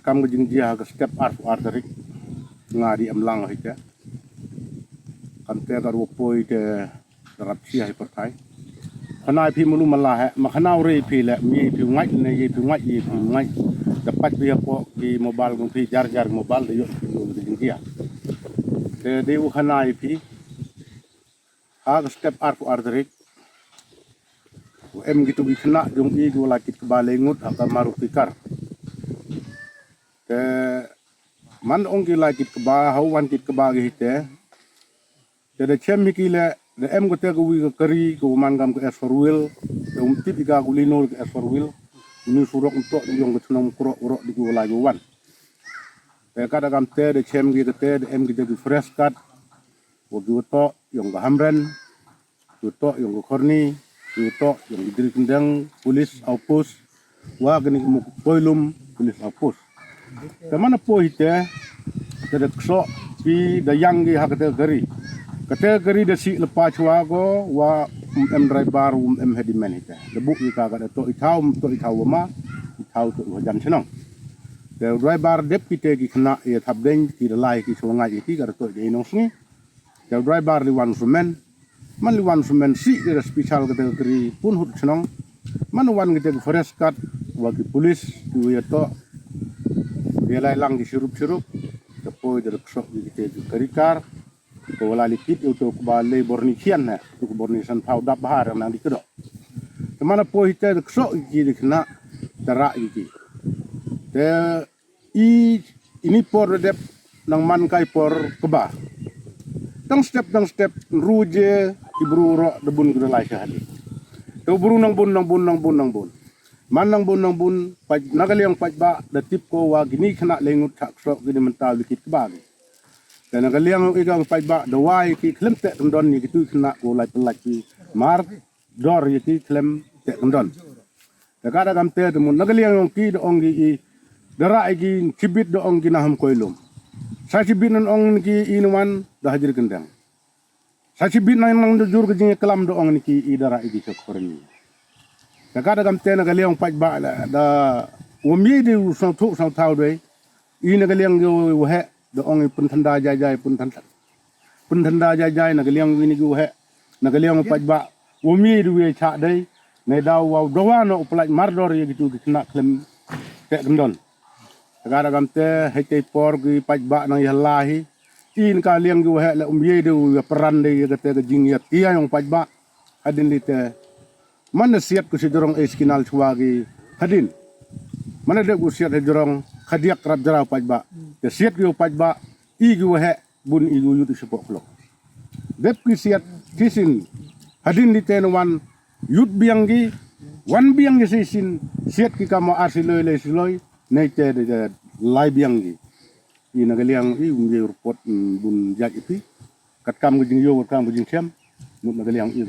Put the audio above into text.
kam gajing dia ke step arterik ngadi amlang hita kante gar wopoi te rap sia hipertai khana pi mulu malah ma khana ure pi le mi pi ngai ne ye pi ngai dapat dia po di mobile ng pi jar mobile de yo gajing dia de u khana pi ha step arterik em gitu kena jong i go lakit ke balengut atau maru pikar ke man ong ki lakit ke ba hawan kit ke ba ge te de chem mi ki le de em go te go wi ke keri go man gam ke esforwil de tip iga gulino ke esforwil ni surok untuk jong ke tunong kro di go la go wan te kada gam te de chem gi te de em gi de fresh cut go to yong ga hamren to yong go korni itu yang diberi kendang polis outpost wah gini mau poilum polis outpost kemana po ite terus so pi dayang gi kategori desi lepas wago wa driver hedimen ite debu ika kada to itau ma itau to wajan senang the driver dep kita gi kena ya tabdeng ki lai ki songa iki kada to de inosni the driver li one sumen man liwan sumen si de special kategori pun hut senang man wan gitu forest cut wagi polis tu ya to dia lang di sirup depois de ksok gitu kerikar ko wala likit itu ko ba labor ni kian na to borni san pau dap bahar nang di kedok kemana po ite ksok iki kena tera iki te ini por dep nang man kai por keba tang step ruje ibru ro debun gede lai sahali to buru nang bun man nang bun paj nagaliang paj ba da tip ko wa gini khana lengut thak so gede mental dikit ba dan nagaliang igang paj ba da wai ki klem te don ni gitu khana ko lai pelak ki mar dor ki klem te don da kada gam te mun nagaliang ki do ongi i dara igi kibit do ongi na ham koilum sa kibit non ong ki inuan da hajir kendang saksi bin nang jur ke jing kelam do ong niki idara igi chokorni kada gam tena galiong paj ba da wami de sang thu sang thau dei na galiong go he do ong pun thanda jai pun thanda jai na galiong ni go he na galiong paj ba wami du we cha dei ne da wa do wa no plaj mardor ye gitu kena klem te gendon kada gam te hete por gi paj ba nang yalahi in kaliang gu he la umye de peran de kate ke jing ya tia yang pajba hadin lite mana siap ku sidorong eskinal chuagi hadin mana de gu siap hedorong khadiak rab jara pajba de siap gu pajba i gu he bun i gu yutu sepok lo dep ku siap kisin hadin lite wan yut biang gi wan biang gi sisin siap ki kamo arsiloi le siloi neite de lai biang gi ina galiang i report bun jak itu kat kam gujing yo kam gujing siam mut na galiang i